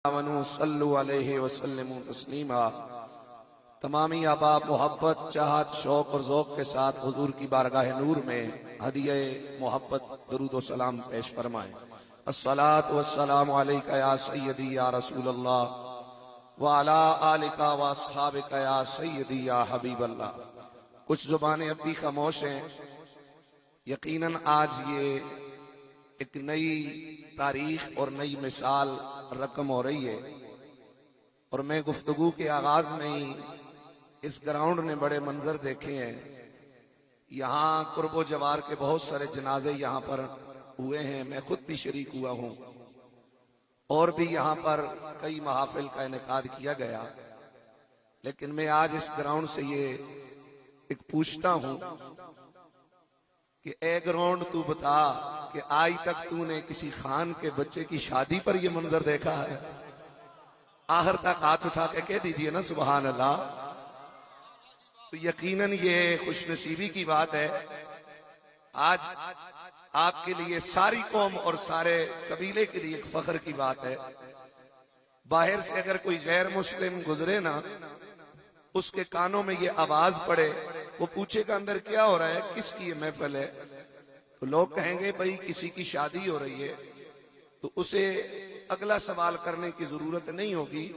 آمنوا صلو علیہ وسلم تسلیما۔ تمامی احباب محبت، چاہت، شوق اور ذوق کے ساتھ حضور کی بارگاہ نور میں ہدیہ محبت درود و سلام پیش فرمائیں۔ الصلاۃ والسلام علیک یا سیدی یا رسول اللہ وعلی آلک واصحابک یا سیدی یا حبیب اللہ۔ کچھ زبانیں اب بھی خاموش ہیں۔ یقیناً آج یہ ایک نئی تاریخ اور نئی مثال رقم ہو رہی ہے، اور میں گفتگو کے آغاز میں ہی اس گراؤنڈ نے بڑے منظر دیکھے ہیں۔ یہاں قرب و جوار کے بہت سارے جنازے یہاں پر ہوئے ہیں، میں خود بھی شریک ہوا ہوں، اور بھی یہاں پر کئی محافل کا انعقاد کیا گیا۔ لیکن میں آج اس گراؤنڈ سے یہ ایک پوچھتا ہوں کہ اے گراؤنڈ تو بتا کہ آج تک تو نے کسی خان کے بچے کی شادی پر یہ منظر دیکھا ہے؟ آخر تک ہاتھ اٹھا کے کہہ دیجئے نا سبحان اللہ۔ تو یقیناً یہ خوش نصیبی کی بات ہے۔ آج آپ کے لیے ساری قوم اور سارے قبیلے کے لیے ایک فخر کی بات ہے۔ باہر سے اگر کوئی غیر مسلم گزرے نا، اس کے کانوں میں یہ آواز پڑے، وہ پوچھے گا اندر کیا ہو رہا ہے، کس کی یہ محفل ہے، تو لوگ کہیں گے بھئی کسی کی شادی ہو رہی ہے، تو اسے اگلا سوال کرنے کی ضرورت نہیں ہوگی۔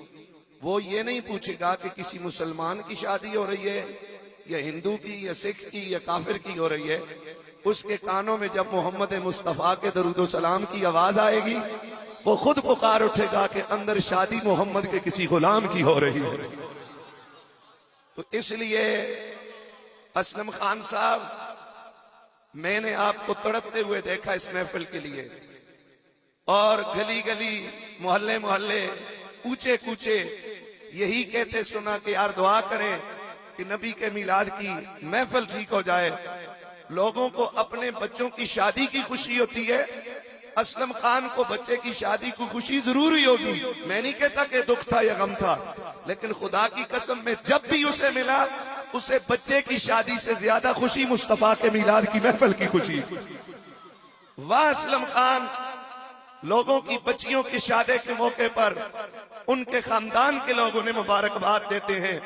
وہ یہ نہیں پوچھے گا کہ کسی مسلمان کی شادی ہو رہی ہے یا ہندو کی یا سکھ کی یا کافر کی ہو رہی ہے۔ اس کے کانوں میں جب محمد مصطفیٰ کے درود و سلام کی آواز آئے گی، وہ خود پکار اٹھے گا کہ اندر شادی محمد کے کسی غلام کی ہو رہی ہے۔ تو اس لیے اسلم خان صاحب، میں نے آپ کو تڑپتے ہوئے دیکھا اس محفل کے لیے، اور گلی گلی، محلے محلے، کوچے کوچے یہی کہتے سنا کہ یار دعا کریں کہ نبی کے میلاد کی محفل ٹھیک ہو جائے۔ لوگوں کو اپنے بچوں کی شادی کی خوشی ہوتی ہے، اسلم خان کو بچے کی شادی کو خوشی ضروری ہوگی۔ میں نہیں کہتا کہ دکھ تھا یا غم تھا، لیکن خدا کی قسم میں جب بھی اسے ملا، اسے بچے کی شادی سے زیادہ خوشی مصطفیٰ کے میلاد کی محفل کی خوشی۔ واہ اسلم خان، لوگوں کی بچیوں کی شادی کے موقع پر ان کے خاندان کے لوگ انہیں مبارکباد دیتے ہیں،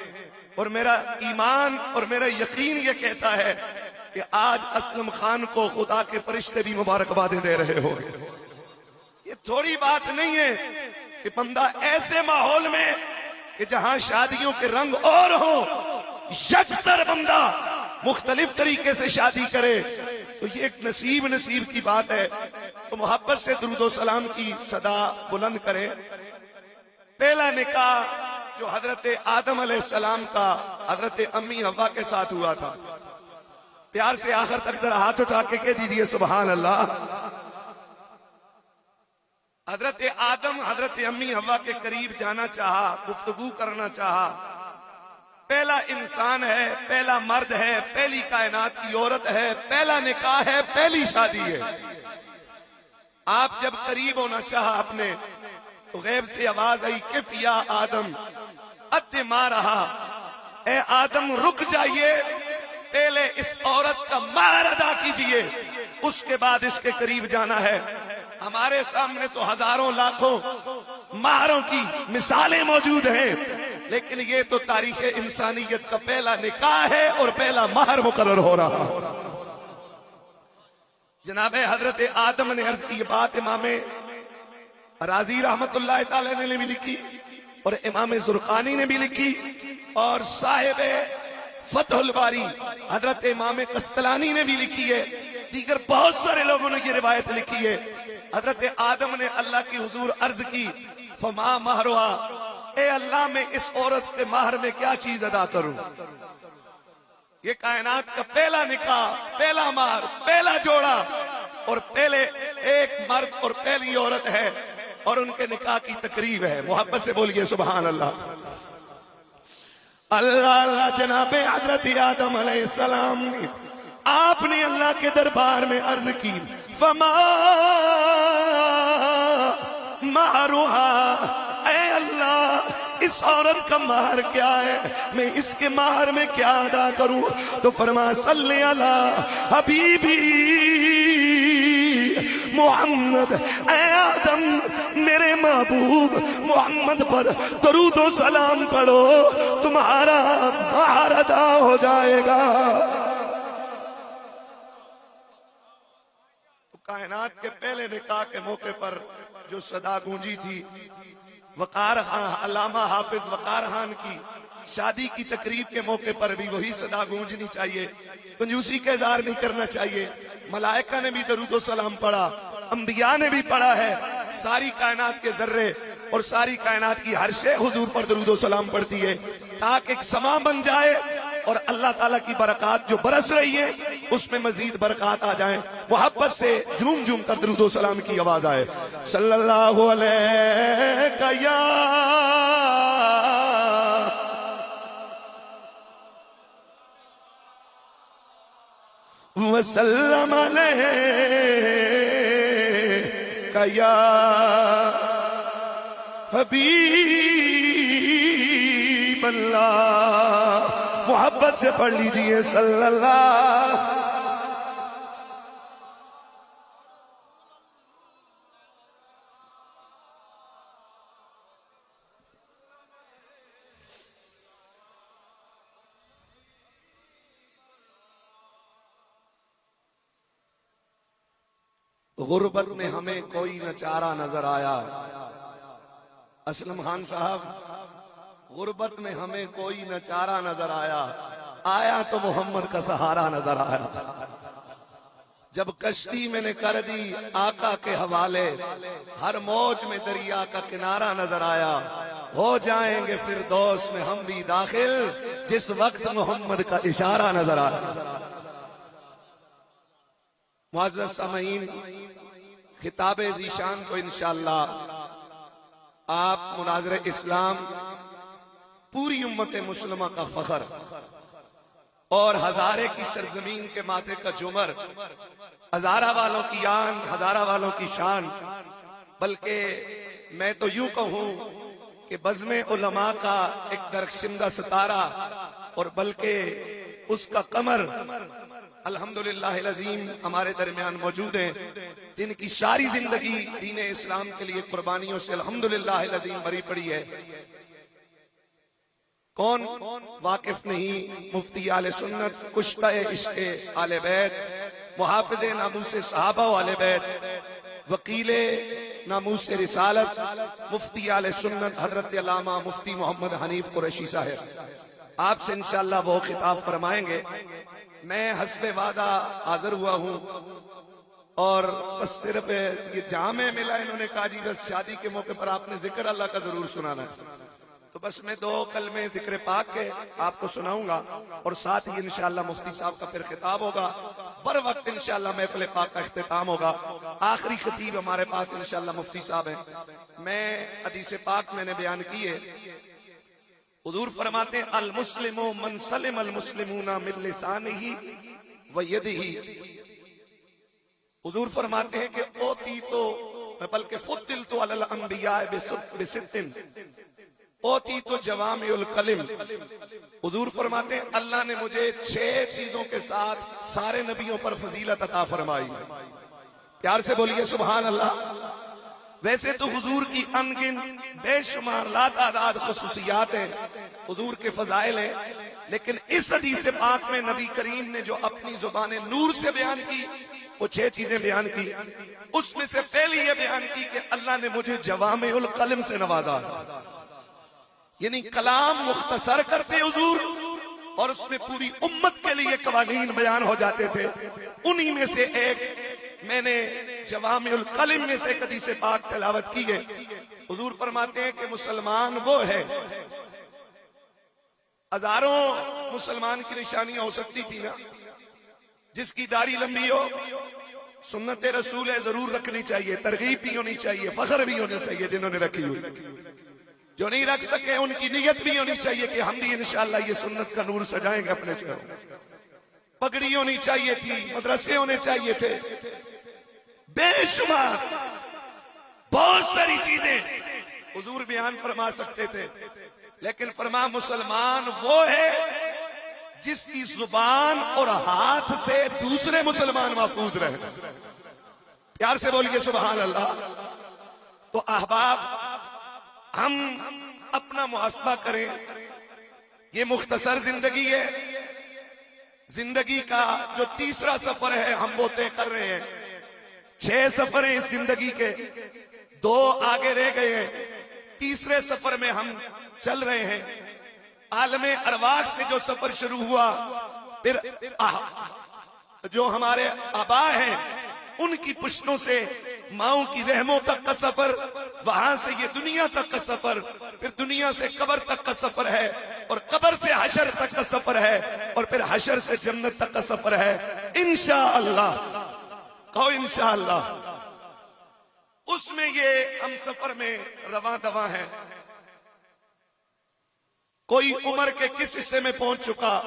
اور میرا ایمان اور میرا یقین یہ کہتا ہے کہ آج اسلم خان کو خدا کے فرشتے بھی مبارکبادیں دے رہے ہو۔ یہ تھوڑی بات نہیں ہے کہ بندہ ایسے ماحول میں کہ جہاں شادیوں کے رنگ اور ہوں، یکسر بندہ مختلف طریقے سے شادی کرے، تو یہ ایک نصیب کی بات ہے۔ تو محبت سے درود و سلام کی صدا بلند کرے۔ پہلا نکاح جو حضرت آدم علیہ السلام کا حضرت امی حوا کے ساتھ ہوا تھا، پیار سے آخر تک ذرا ہاتھ اٹھا کے کہہ دیجئے سبحان اللہ۔ حضرت آدم حضرت امی حوا کے قریب جانا چاہا، گفتگو کرنا چاہا۔ پہلا انسان ہے، پہلا مرد ہے، پہلی کائنات کی عورت ہے، پہلا نکاح ہے، پہلی شادی ہے۔ آپ جب قریب ہونا چاہا اپنے، تو غیب سے آواز آئی، کف یا آدم ات ما رہا، اے آدم رک جائیے، پہلے اس عورت کا مہر ادا کیجئے، اس کے بعد اس کے قریب جانا ہے۔ ہمارے سامنے تو ہزاروں لاکھوں مہروں کی مثالیں موجود ہیں، لیکن یہ تو تاریخ انسانیت کا پہلا نکاح ہے اور پہلا مہر مقرر ہو رہا ہے۔ جناب حضرت آدم نے عرض کی، یہ بات امام رازی رحمت اللہ تعالی نے بھی لکھی، اور امام زرقانی نے بھی لکھی، اور صاحب فتح الباری حضرت امام قسطلانی نے بھی لکھی ہے، دیگر بہت سارے لوگوں نے یہ روایت لکھی ہے۔ حضرت آدم نے اللہ کی حضور عرض کی، فما مہرہا، اے اللہ میں اس عورت کے مہر میں کیا چیز ادا کروں؟ یہ کائنات کا پہلا نکاح، پہلا مہر، پہلا جوڑا، اور پہلے ایک مرد اور پہلی عورت ہے، اور ان کے نکاح کی تقریب ہے۔ محبت سے بولیے سبحان اللہ۔ اللہ جناب حضرت آدم علیہ السلام نے، آپ نے اللہ کے دربار میں عرض کی، فما مہرہا، اے اللہ اس عورت کا مہر کیا ہے، میں اس کے مہر میں کیا ادا کروں؟ تو فرما صلی علی حبیبی محمد، اے آدم میرے محبوب محمد پر درود و سلام پڑھو، تمہارا بہار ادا ہو جائے گا۔ تو کائنات کے پہلے نکاح کے موقع پر جو صدا گونجی تھی، وقار خان، علامہ حافظ وقار خان کی شادی کی تقریب کے موقع پر بھی وہی صدا گونجنی چاہیے، کنجوسی کا اظہار نہیں کرنا چاہیے۔ ملائکہ نے بھی درود و سلام پڑھا، انبیاء نے بھی پڑھا ہے، ساری کائنات کے ذرے اور ساری کائنات کی ہر شے حضور پر درود و سلام پڑھتی ہے، تاکہ ایک سما بن جائے اور اللہ تعالیٰ کی برکات جو برس رہی ہے اس میں مزید برکات آ جائیں۔ محبت سے جھوم جھوم کر درود و سلام کی آواز آئے، صلی اللہ علیہ یا وسلم علیہ یا حبیب اللہ۔ محبت سے پڑھ لیجئے صلی اللہ۔ غربت میں ہمیں کوئی نہ چارہ نظر آیا، اسلم خان صاحب، غربت میں ہمیں کوئی نہ چارہ نظر آیا، آیا تو محمد کا سہارا نظر آیا۔ جب کشتی میں نے کر دی آقا کے حوالے، ہر موج میں دریا کا کنارہ نظر آیا، ہو جائیں گے فردوس میں ہم بھی داخل جس وقت محمد کا اشارہ نظر آیا۔ معزز سامعین، خطاب ذیشان کو انشاءاللہ آپ مناظر اسلام، پوری امت مسلمہ کا فخر اور ہزارے کی سرزمین کے ماتھے کا جمر، ہزارہ والوں کی آن، ہزارہ والوں کی شان، بلکہ میں تو یوں کہوں کہ بزم علماء کا ایک درخشندہ ستارہ اور بلکہ اس کا قمر الحمدللہ العظیم ہمارے درمیان موجود ہیں، جن کی ساری زندگی دین اسلام کے لیے قربانیوں سے الحمدللہ العظیم بھری پڑی ہے۔ کون واقف نہیں، مفتی آل سنت، کشتہ عشق آل بیت، محافظ ناموس صحابہ و آل بیت، وکیل ناموس رسالت، مفتی آل سنت حضرت علامہ مفتی محمد حنیف قریشی صاحب، آپ سے انشاءاللہ وہ خطاب فرمائیں گے۔ میں حسب وعدہ حاضر ہوا ہوں اور بس صرف یہ جامع ملا، انہوں نے کہا جی بس شادی کے موقع پر آپ نے ذکر اللہ کا ضرور سنانا ہے، تو بس میں 2 کلمے ذکر پاک کے آپ کو سناؤں گا اور ساتھ ہی انشاءاللہ مفتی صاحب کا پھر خطاب ہوگا، بر وقت انشاءاللہ محفل پاک کا اختتام ہوگا۔ آخری خطیب ہمارے پاس انشاءاللہ مفتی صاحب ہیں۔ میں حدیث پاک میں نے بیان کی ہے، حضور فرماتے ہیں المسلم من سلم المسلمون من لسانہ و یدہ، حضور فرماتے ہیں کہ اوتی تو بلکہ فضلت علی الانبیاء بست، اوتی تو جوامع الکلم، حضور فرماتے ہیں اللہ نے مجھے 6 چیزوں کے ساتھ سارے نبیوں پر فضیلت عطا فرمائی۔ پیار سے بولیے سبحان اللہ۔ ویسے تو حضور کی انگن بے شمار لا تعداد خصوصیات ہیں، حضور کے فضائل ہیں، لیکن اس حدیث پاک میں نبی کریم نے جو اپنی زبان نور سے بیان کی وہ 6 چیزیں بیان کی۔ اس میں سے پہلی یہ بیان کی کہ اللہ نے مجھے جوامع القلم سے نوازا، یعنی کلام مختصر کرتے حضور اور اس میں پوری امت کے لیے قوانین بیان ہو جاتے تھے۔ انہی میں سے ایک میں نے جوامع القلم میں سے حدیث پاک تلاوت کی ہے۔ حضور فرماتے ہیں کہ مسلمان وہ ہے، ہزاروں مسلمان کی نشانیاں ہو سکتی تھی نا، جس کی داڑھی لمبی ہو، سنت رسول ہے ضرور رکھنی چاہیے، ترغیب بھی ہونی چاہیے، فخر بھی ہونا چاہیے جنہوں نے رکھی ہوئی، جو نہیں رکھ سکے ان کی نیت بھی ہونی چاہیے کہ ہم بھی انشاءاللہ یہ سنت کا نور سجائیں گے اپنے چہروں۔ پگڑی ہونی چاہیے تھی، مدرسے ہونے چاہیے تھے، بے شمار بہت ساری چیزیں حضور بیان فرما سکتے تھے، لیکن فرما مسلمان وہ ہے جس کی زبان اور ہاتھ سے دوسرے مسلمان محفوظ رہے۔ پیار سے بولیے سبحان اللہ۔ تو احباب، ہم اپنا محاسبہ کریں. یہ مختصر زندگی ہے. زندگی کا جو تیسرا سفر ہے ہم وہ طے کر رہے ہیں. 6 سفر ہیں اس زندگی کے، 2 آگے رہ گئے ہیں. تیسرے سفر میں ہم چل رہے ہیں. عالم ارواح سے جو سفر شروع ہوا، پھر جو ہمارے آبا ہیں ان کی پشتوں سے ماؤں کی رحموں تک کا سفر، وہاں سے یہ دنیا تک کا سفر، پھر دنیا سے قبر تک کا سفر ہے، اور قبر سے حشر تک کا سفر ہے، اور پھر حشر سے جنت تک کا سفر ہے. انشاءاللہ کہو انشاءاللہ. اس میں یہ ہم سفر میں رواں دواں ہیں. کوئی عمر کے کس حصے میں پہنچ چکا،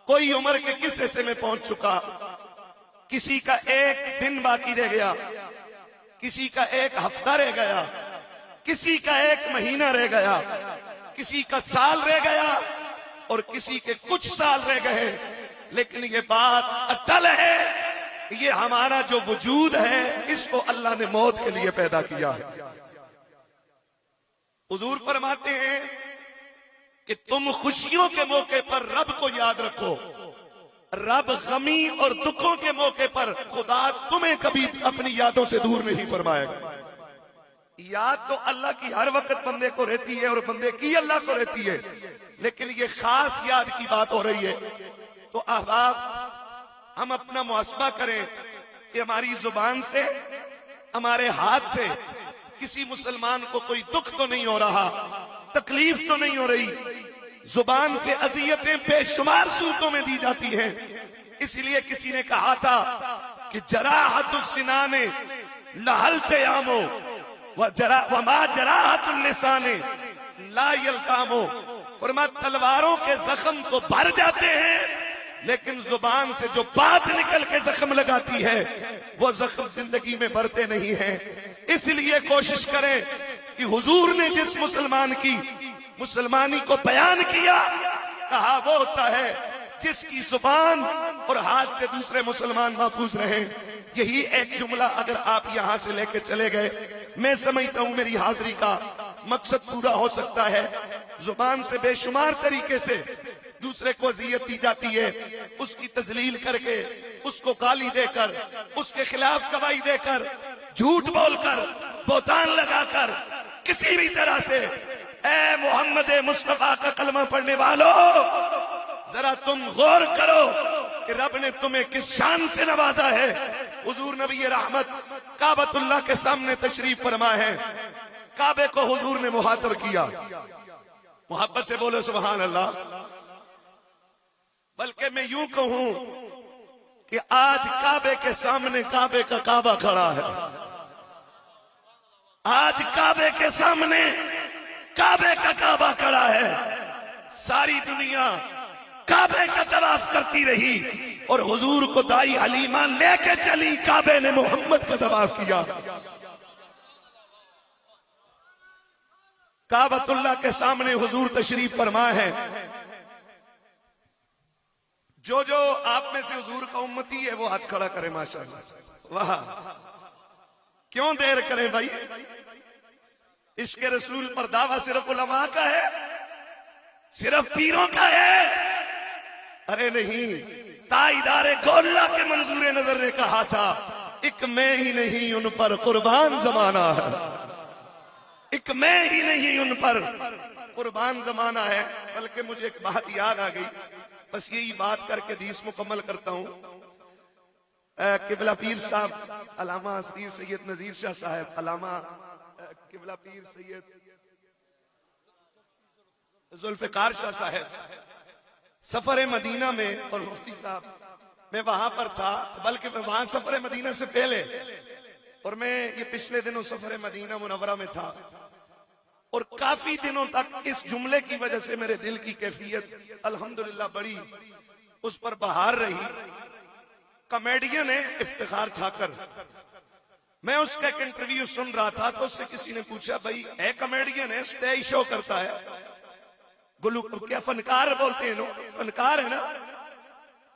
کوئی عمر کے کس حصے میں پہنچ چکا. کسی کا 1 دن باقی رہ گیا، کسی کا 1 ہفتہ رہ گیا، کسی کا 1 مہینہ رہ گیا، کسی کا سال رہ گیا، اور کسی کے کچھ سال رہ گئے. لیکن یہ بات اٹل ہے، یہ ہمارا جو وجود ہے اس کو اللہ نے موت کے لیے پیدا کیا ہے. حضور فرماتے ہیں کہ تم خوشیوں کے موقع پر رب کو یاد رکھو، رب غمی اور دکھوں کے موقع پر خدا تمہیں کبھی اپنی یادوں سے دور نہیں فرمائے گا. یاد تو اللہ کی ہر وقت بندے کو رہتی ہے اور بندے کی اللہ کو رہتی ہے، لیکن یہ خاص یاد کی بات ہو رہی ہے. تو احباب ہم اپنا محاسبہ کریں کہ ہماری زبان سے، ہمارے ہاتھ سے کسی مسلمان کو کوئی دکھ تو نہیں ہو رہا، تکلیف تو نہیں ہو رہی. زبان سے اذیتیں بے شمار صورتوں میں دی جاتی ہیں. اس لیے کسی نے کہا تھا کہ جراحت السنان لہل تیامو وما جراحت اللسان لا یلتامو. فرمایا تلواروں کے زخم تو بھر جاتے ہیں، لیکن زبان سے جو بات نکل کے زخم لگاتی ہے وہ زخم زندگی میں بھرتے نہیں ہیں. اس لیے کوشش کریں کہ حضور نے جس مسلمان کی مسلمانی کو بیان کیا، کہا وہ ہوتا ہے جس کی زبان اور ہاتھ سے دوسرے مسلمان محفوظ رہیں. یہی ایک جملہ اگر آپ یہاں سے لے کے چلے گئے، میں سمجھتا ہوں میری حاضری کا مقصد پورا ہو سکتا ہے. زبان سے بے شمار طریقے سے دوسرے کو اذیت دی جاتی ہے، اس کی تذلیل کر کے، اس کو گالی دے کر، اس کے خلاف گواہی دے کر، جھوٹ بول کر، بہتان لگا کر، کسی بھی طرح سے. اے محمد مصطفیٰ کا کلمہ پڑھنے والوں، ذرا تم غور کرو کہ رب نے تمہیں کس شان سے نوازا ہے. حضور نبی رحمت کعبۃ اللہ کے سامنے تشریف فرما ہے. کعبے کو حضور نے مخاطب کیا. محبت سے بولو سبحان اللہ. بلکہ میں یوں کہوں کہ آج کعبے کے سامنے کعبے کا کعبہ کھڑا ہے. آج کعبے کے سامنے کعبے کا کعبہ کھڑا ہے. ساری دنیا کعبے کا طواف کرتی رہی اور حضور کو دائی حلیمہ لے کے چلی، کعبے نے محمد کا طواف کیا. کعبۃ اللہ کے سامنے حضور تشریف فرما ہے. جو جو آپ میں سے حضور کا امتی ہے وہ ہاتھ کھڑا کرے. ماشاءاللہ. واہ، کیوں دیر کریں بھائی؟ عشق رسول پر دعویٰ صرف علماء کا ہے؟ صرف پیروں کا ہے؟ ارے نہیں، تائیدار گولہ کے منظور نظر نے کہا تھا ایک میں ہی نہیں ان پر قربان زمانہ ہے. ایک میں ہی نہیں ان پر قربان زمانہ ہے. بلکہ مجھے ایک بات یاد آ گئی، بس یہی بات کر کے حدیث مکمل کرتا ہوں. قبلہ پیر صاحب علامہ پیر سید نذیر شاہ صاحب، علامہ قبلہ پیر سید ذوالفقار شاہ صاحب سفر مدینہ میں، اور مفتی صاحب میں وہاں پر تھا، بلکہ میں وہاں سفر مدینہ سے پہلے، اور میں یہ پچھلے دنوں سفر مدینہ منورہ میں تھا، اور کافی دنوں تک اس جملے کی وجہ سے میرے دل کی کیفیت الحمدللہ بڑی اس پر بہار رہی. کامیڈین ہے افتخار ٹھاکر، میں اس کا ایک انٹرویو سن رہا تھا تو اس سے کسی نے پوچھا بھائی ہے کامیڈین ہے، اسٹیج شو کرتا ہے، کیا فنکار بولتے ہیں لوگ، فنکار ہے نا؟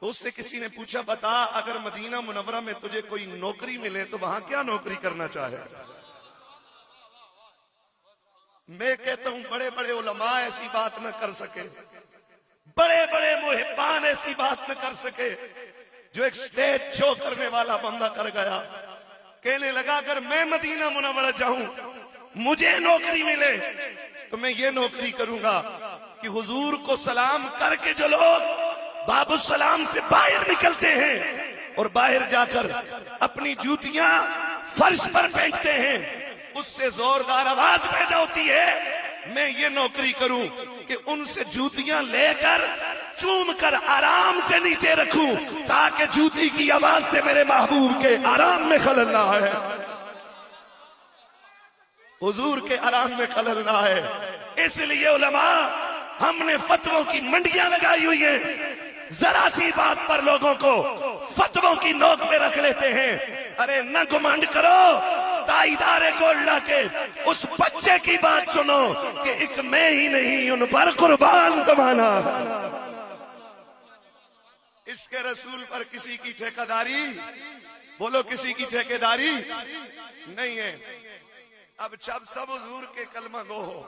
تو اس سے کسی نے پوچھا بتا اگر مدینہ منورہ میں تجھے کوئی نوکری ملے تو وہاں کیا نوکری کرنا چاہے؟ میں کہتا ہوں بڑے بڑے علماء ایسی بات نہ کر سکے، بڑے بڑے محبان ایسی بات نہ کر سکے، جو ایک سٹیج شو کرنے والا بندہ کر گیا۔ کہنے لگا اگر میں مدینہ منورہ جاؤں مجھے نوکری ملے تو میں یہ نوکری کروں گا کہ حضور کو سلام کر کے جو لوگ باب السلام سے باہر نکلتے ہیں اور باہر جا کر اپنی جوتیاں فرش پر پھینکتے ہیں، اس سے زوردار آواز پیدا ہوتی ہے، میں یہ نوکری کروں کہ ان سے جوتیاں لے کر چوم کر آرام سے نیچے رکھوں تاکہ جوتی کی آواز سے میرے محبوب کے آرام میں خلل نہ ہے، حضور کے آرام میں خلل نہ ہے۔ اس لیے علماء ہم نے فتووں کی منڈیاں لگائی ہوئی ہیں، ذرا سی بات پر لوگوں کو فتووں کی نوک میں رکھ لیتے ہیں۔ ارے نہ گمانڈ کرو، تائیدار گولڈا کے اس بچے کی بات سنو کہ ایک میں ہی نہیں ان پر قربان زمانہ۔ اس کے رسول پر کسی کی ٹھیکیداری، بولو کسی کی ٹھیکیداری نہیں ہے۔ اب جب سب حضور کے کلمہ گو ہو،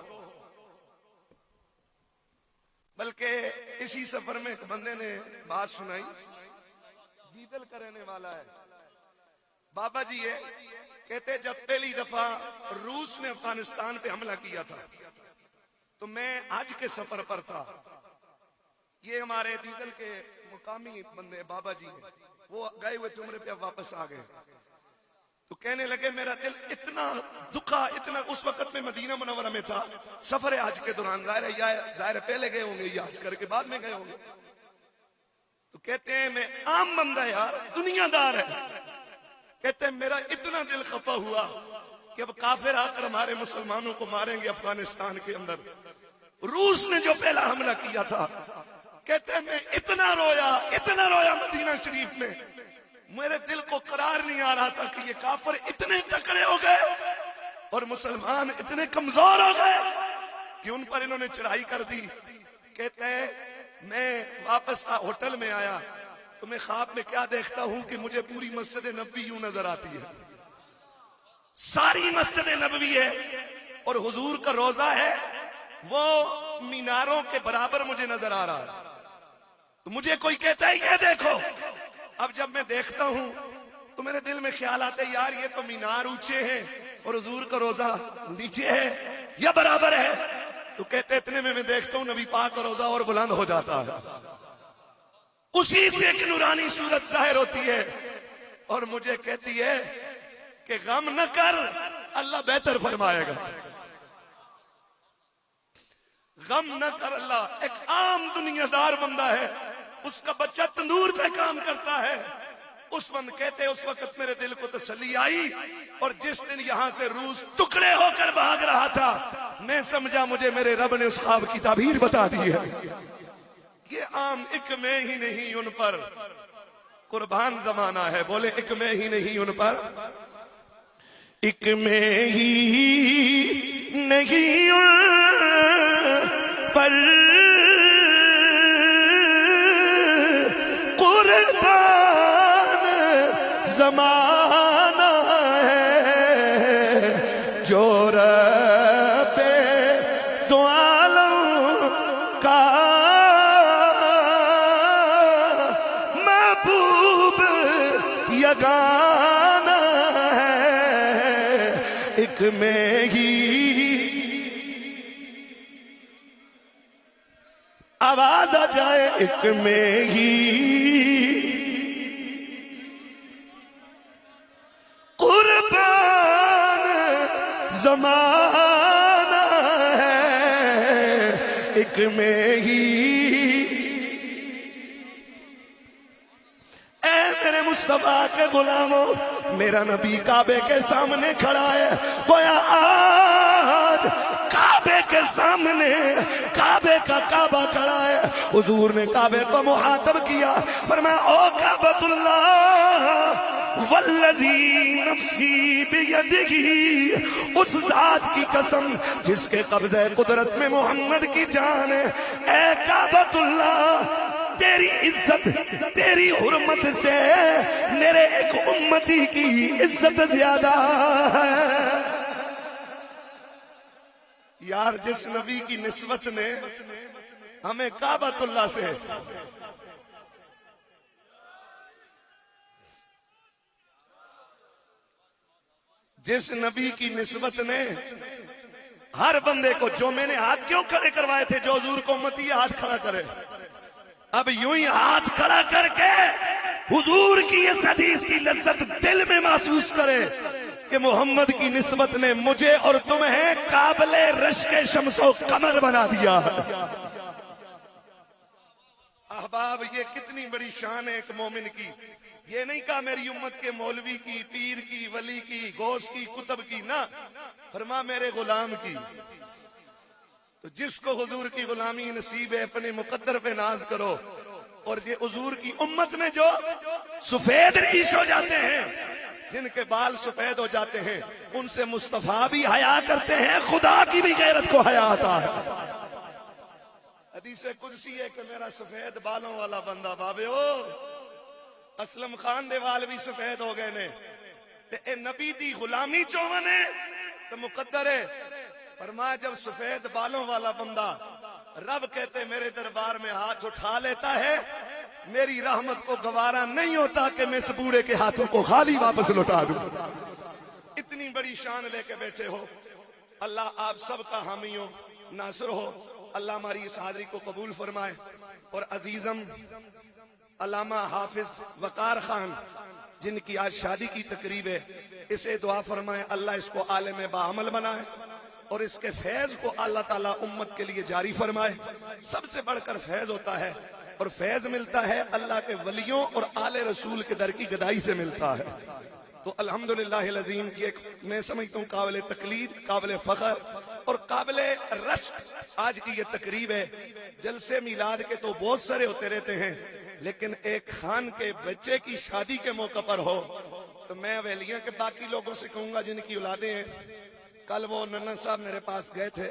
بلکہ اسی سفر میں ایک بندے نے بات سنائی، دیدل کرنے والا ہے، بابا جی ہے، کہتے جب پہلی دفعہ روس نے افغانستان پہ حملہ کیا تھا تو میں حج کے سفر پر تھا، یہ ہمارے دیدل کے مقامی بندے بابا جی ہیں، وہ گئے ہوئے تھے عمرے پہ واپس آ گئے، تو کہنے لگے میرا دل اتنا دکھا، اتنا، اس وقت میں مدینہ منورہ میں تھا سفر حج کے دوران، ظاہر پہلے گئے ہوں گے یا حج کر کے بعد میں گئے ہوں گے، تو کہتے ہیں میں عام بندہ یار، دنیا دار ہے، کہتے ہیں میرا اتنا دل خفا ہوا کہ اب کافر آ کر ہمارے مسلمانوں کو ماریں گے افغانستان کے اندر، روس نے جو پہلا حملہ کیا تھا، کہتے ہیں میں اتنا رویا مدینہ شریف میں، میرے دل کو قرار نہیں آ رہا تھا کہ یہ کافر اتنے تکڑے ہو گئے اور مسلمان اتنے کمزور ہو گئے کہ ان پر انہوں نے چڑھائی کر دی۔ کہتے ہیں میں واپس ہوٹل میں آیا تو میں خواب میں کیا دیکھتا ہوں کہ مجھے پوری مسجد نبوی یوں نظر آتی ہے، ساری مسجد نبوی ہے اور حضور کا روضہ ہے وہ میناروں کے برابر مجھے نظر آ رہا ہے، تو مجھے کوئی کہتا ہے یہ دیکھو، اب جب میں دیکھتا ہوں تو میرے دل میں خیال آتا ہے یار یہ تو مینار اونچے ہیں اور حضور کا روضہ نیچے ہے یا برابر ہے، تو کہتے اتنے میں دیکھتا ہوں نبی پاک کا روضہ اور بلند ہو جاتا ہے، اسی سے ایک نورانی صورت ظاہر ہوتی ہے اور مجھے کہتی ہے کہ غم نہ کر اللہ بہتر فرمائے گا، غم نہ کر اللہ۔ ایک عام دنیا دار بندہ ہے، اس کا بچہ تندور پہ کام کرتا ہے، اس بند کہتے اس وقت میرے دل کو تسلی آئی اور جس دن یہاں سے روس ٹکڑے ہو کر بھاگ رہا تھا میں سمجھا مجھے میرے رب نے اس خواب کی تعبیر بتا دی ہے، یہ عام ایک میں ہی نہیں ان پر قربان زمانہ ہے، بولے ایک میں ہی نہیں ان پر، ایک میں ہی نہیں ان پر قربان زمانہ ہے، جو رب دو عالم کا محبوب یگانہ ہے، ایک میں ہی آواز آ جائے، ایک میں ہی قربان زمانہ ہے، ایک میں ہی۔ اے میرے مصطفیٰ کے غلاموں، میرا نبی کعبے کے سامنے کھڑا ہے، گویا آج کعبے کے سامنے کعبے کا کعبہ کھڑا ہے، حضور نے کعبے کو مخاطب کیا، فرمایا او کعبۃ اللہ والذی نفسی بیدہ، اس ذات کی قسم جس کے قبضہ قدرت میں محمد کی جان ہے، اے کعبۃ اللہ تیری عزت تیری حرمت سے میرے ایک امتی کی عزت زیادہ ہے۔ یار جس نبی کی نسبت نے ہمیں کعبۃ اللہ سے جس نبی کی نسبت نے ہر بندے کو، جو میں نے ہاتھ کیوں کھڑے کروائے تھے جو حضور کو امتی ہاتھ کھڑا کرے، اب یوں ہی ہاتھ کھڑا کر کے حضور کی اس حدیث کی لذت دل میں محسوس کرے کہ محمد کی نسبت نے مجھے اور تمہیں قابل رشک شمس و قمر بنا دیا ہے۔ احباب یہ کتنی بڑی شان ہے ایک مومن کی۔ یہ نہیں کہا میری امت کے مولوی کی، پیر کی، ولی کی، غوث کی، کتب کی، نہ، فرما میرے غلام کی۔ تو جس کو حضور کی غلامی نصیب ہے اپنے مقدر پہ ناز کرو۔ اور یہ حضور کی امت میں جو سفید ریش ہو جاتے ہیں، جن کے بال سفید ہو جاتے ہیں، ان سے مصطفیٰ بھی حیا کرتے ہیں، خدا کی بھی غیرت کو حیا آتا ہے۔ حدیث قدسی ہے کہ میرا سفید بالوں والا بندہ بابے ہو، اسلم خان دے وال بھی سفید ہو گئے نے، تے اے نبی دی غلامی چوہن ہے تو مقدر ہے۔ فرمایا جب سفید بالوں والا بندہ رب کہتے میرے دربار میں ہاتھ اٹھا لیتا ہے، میری رحمت کو گوارا نہیں ہوتا کہ میں اس بوڑھے کے ہاتھوں کو خالی واپس لوٹا دوں۔ اتنی بڑی شان لے کے بیٹھے ہو۔ اللہ آپ سب کا حامی ہو، ناصر ہو۔ اللہ ہماری اس حاضری کو قبول فرمائے۔ اور عزیزم علامہ حافظ وقار خان جن کی آج شادی کی تقریب ہے، اسے دعا فرمائے اللہ اس کو عالم باعمل بنائے اور اس کے فیض کو اللہ تعالیٰ امت کے لیے جاری فرمائے۔ سب سے بڑھ کر فیض ہوتا ہے، اور فیض ملتا ہے اللہ کے ولیوں اور آل رسول کے در کی گدائی سے ملتا ہے۔ تو الحمدللہ العظیم کی ایک میں سمجھتا ہوں قابل تقلید، قابل فخر اور قابل رشک آج کی یہ تقریب ہے۔ جلسے میلاد کے تو بہت سارے ہوتے رہتے ہیں، لیکن ایک خان کے بچے کی شادی کے موقع پر ہو تو میں اویلیاں کے باقی لوگوں سے کہوں گا جن کی اولادیں ہیں۔ کل وہ ننا صاحب میرے پاس گئے تھے،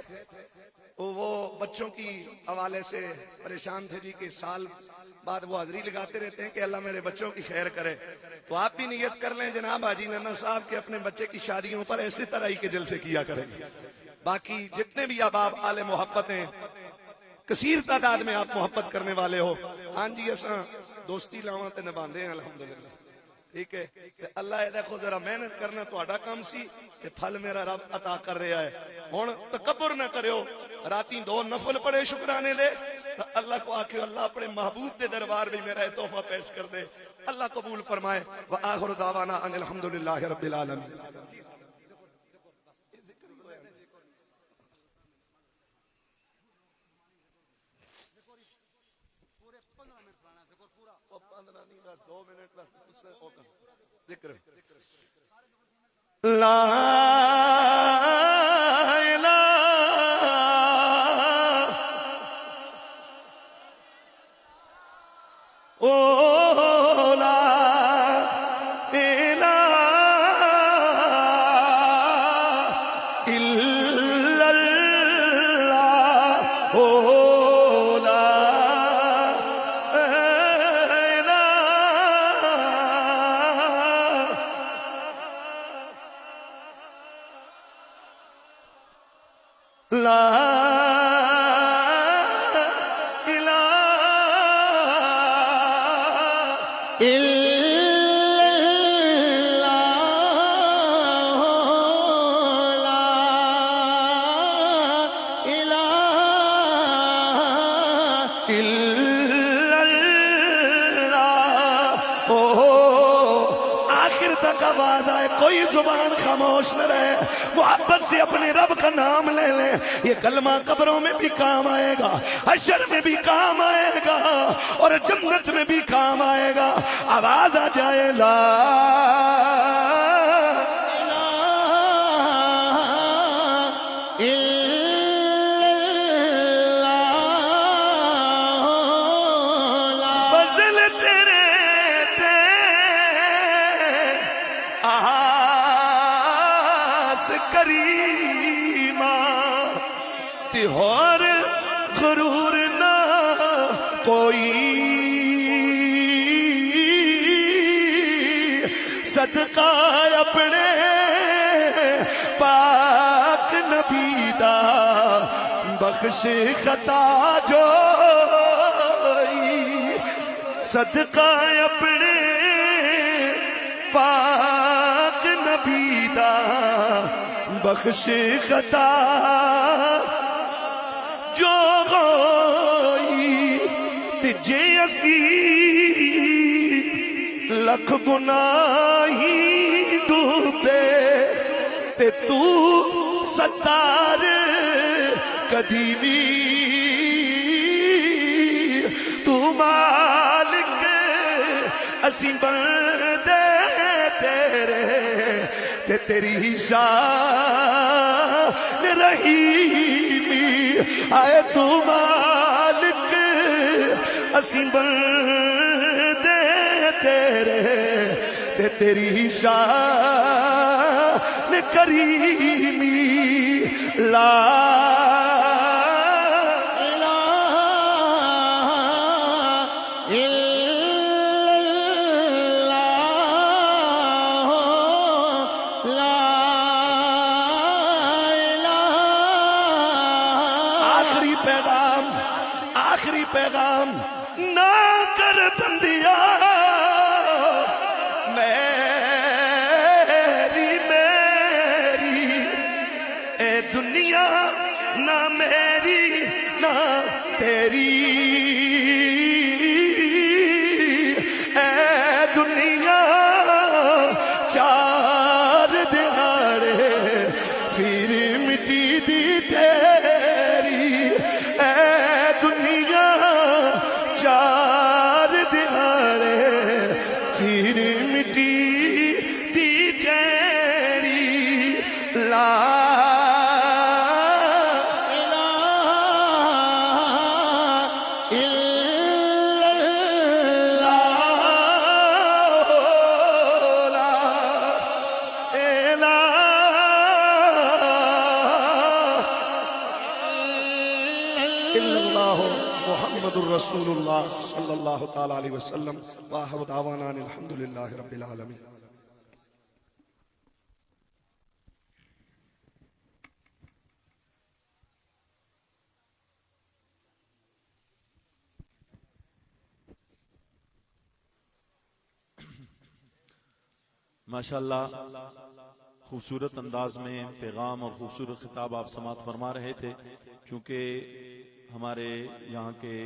وہ بچوں کی حوالے سے پریشان تھے جی کہ سال بعد وہ حاضری لگاتے رہتے ہیں کہ اللہ میرے بچوں کی خیر کرے۔ تو آپ بھی نیت کر لیں جناب حاجی ننا صاحب کے اپنے بچے کی شادیوں پر ایسی طرح ہی کے جلسے کیا کریں گے۔ باقی جتنے بھی احباب آل محبت ہیں، کثیر تعداد میں آپ محبت کرنے والے ہو، ہاں جی اساں دوستی لاواں تے نبھاندے ہیں الحمدللہ، ٹھیک ہے۔ اللہ یہ دیکھو ذرا محنت کرنا تہاڈا کام سی تے پھل میرا رب عطا کر رہا ہے۔ ہن تکبر نہ کریو، راتی 2 نفل پڑھے شکرانے دے، اللہ کو آکھو اللہ اپنے محبوب دے دربار بھی میرا تحفہ پیش کر دے، اللہ قبول فرمائے۔ وآخر دعوانا ان الحمدللہ رب العالمین۔ ذکر لا الہ او لا الہ الا اللہ او لا لا الہ الا اللہ لا الہ الا اللہ۔ آخر تک آواز آئے، کوئی زبان خاموش نہ رہے، محبت سے اپنے رب کا نام لے لیں۔ یہ کلمہ قبروں میں بھی کام آئے گا، حشر میں بھی کام آئے گا، اور جنت میں بھی کام آئے گا۔ آواز آ جائے لا فضل تیرے کریمہ تہور غرور نہ کوئی، صدقہ اپنے پاک نبی دا بخش خطا جو صدقہ اپنے پاک نبی دا بخش خطا جو ہوئی تے جے اسی لکھ گناہی ڈوبے تے تو ستار کدی بھی تو مالک اسی بندے تیرے تے تیری شان رحیمی آئے تو مالک اسی بندے تیرے تے تیری شان کریمی لا آخری پیغام نہ کر بندیا میری اے دنیا نہ میری نہ تیری اے دنیا چار دہاڑے پھر مٹی دی تیری اے دنیا چار دہاڑے پھر مٹی دی تیری لا محمد رسول اللہ صلی اللہ تعالی علیہ وسلم وآخر دعوانا الحمدللہ رب العالمین. ماشاءاللہ خوبصورت انداز میں پیغام اور خوبصورت خطاب آپ سماعت فرما رہے تھے. چونکہ ہمارے یہاں کے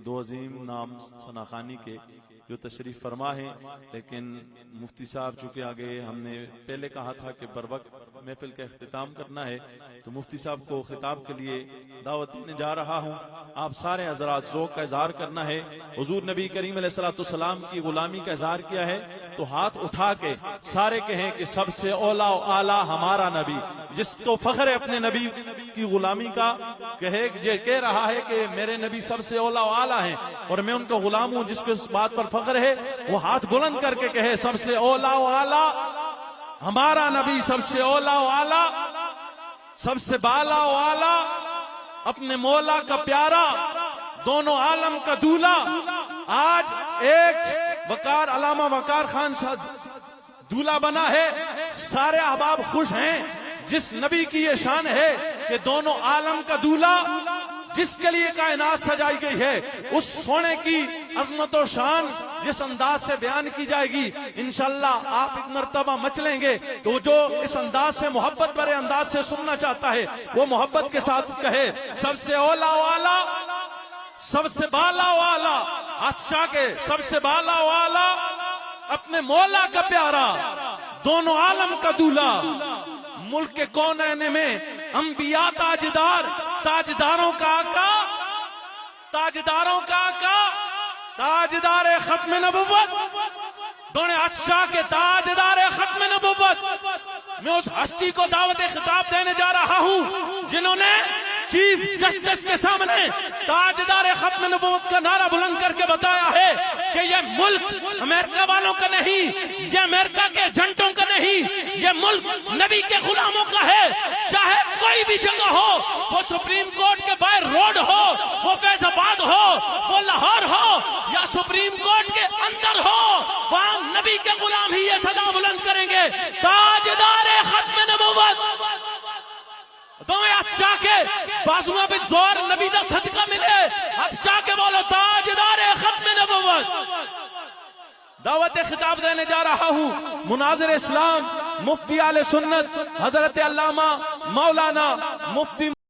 دو عظیم نام ثناخانی کے جو تشریف فرما ہے، لیکن مفتی صاحب چونکہ آگے ہم نے پہلے کہا تھا کہ بر وقت محفل کا اختتام کرنا ہے، تو مفتی صاحب کو خطاب کے لیے دعوت دینے جا رہا ہوں. آپ سارے حضرات ذوق کا اظہار کرنا ہے. حضور نبی کریم علیہ السلام کی غلامی کا اظہار کیا ہے تو ہاتھ اٹھا کے سارے کہیں کہ سب سے اولا و اعلیٰ ہمارا نبی، جس کو فخر ہے اپنے نبی کی غلامی کا، کہہ رہا ہے کہ میرے نبی سب سے اولا و اعلیٰ ہیں اور میں ان کا غلام ہوں، جس کو اس بات پر فخر ہے وہ ہاتھ بلند کر کے کہے سب سے اولا و اعلیٰ ہمارا نبی، سب سے اولا و اعلیٰ، سب سے بالا و اعلیٰ، اپنے مولا کا پیارا، دونوں عالم کا دولہ. آج ایک وقار علامہ وقار خان صاحب دولہ بنا ہے. سارے احباب خوش ہیں جس نبی کی یہ شان ہے کہ دونوں عالم کا دولہ، جس کے لیے کائنات سجائی گئی ہے، اس سونے کی عظمت و شان جس انداز سے بیان کی جائے گی انشاءاللہ آپ ایک مرتبہ مچ لیں گے. تو جو اس انداز سے محبت بھرے انداز سے سننا چاہتا ہے وہ محبت کے ساتھ کہے سب سے اولا والا، سب سے بالا والا، اچھا کے سب سے بالا والا، اپنے مولا کا پیارا، دونوں عالم کا دولہ، ملک کے کونین میں انبیاء تاجدار، تاجداروں کا آقا، تاجداروں کا آقا، تاجدار ختم نبوت، دونوں اچھا کے تاجدار ختم نبوت. میں اس ہستی کو دعوت خطاب دینے جا رہا ہوں جنہوں نے چیف جسٹس کے سامنے تاجدار ختم نبوت کا نعرہ بلند کر کے بتایا ہے کہ یہ ملک امریکہ والوں کا نہیں، یہ امریکہ کے ایجنٹوں کا نہیں، یہ ملک نبی کے غلاموں کا ہے. چاہے کوئی بھی جگہ ہو، وہ سپریم کورٹ کے باہر روڈ ہو، وہ فیض آباد ہو، وہ لاہور ہو، یا سپریم کورٹ کے اندر ہو، وہاں نبی کے غلام ہی یہ صدا بلند کریں گے تاجدار ختم نبوت. دویں ہاتھ چاہ کے بازوਆਂ پہ زور نبی دا صدقہ ملے ہاتھ چاہ کے بولو تاجدار ختم نبوت دعوت خطاب دینے جا رہا ہوں مناظر اسلام مفتی اہل سنت حضرت علامہ مولانا مفتی